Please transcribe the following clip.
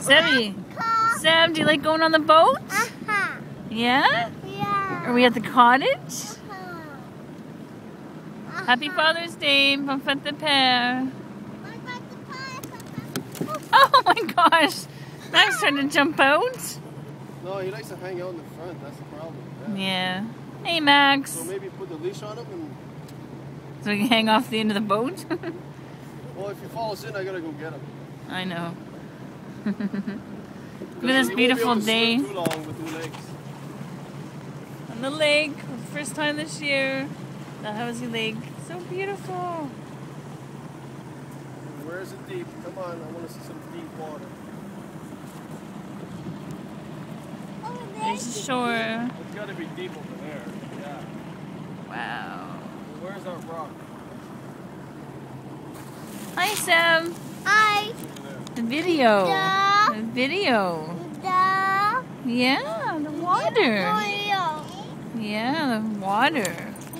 Sam, do you like going on the boat? Uh-huh. Yeah? Yeah. Are we at the cottage? Uh-huh. Happy Father's Day, Bon Fête de Père. What about the pie? Oh my gosh, Max trying to jump out. No, he likes to hang out in the front, that's the problem. Yeah. Hey Max. So maybe put the leash on him and... So we can hang off the end of the boat? Well, if he falls in, I gotta go get him. I know. Look at this beautiful day. Too long with 2 legs. On the lake, first time this year. The Hauser Lake, so beautiful. Where is it deep? Come on, I want to see some deep water. There's the shore. It's got to be deep over there. Yeah. Wow. Where's our rock? Hi Sam. Hi. The video. Da. The video. Da. Yeah, the water. Mario. Yeah, the water.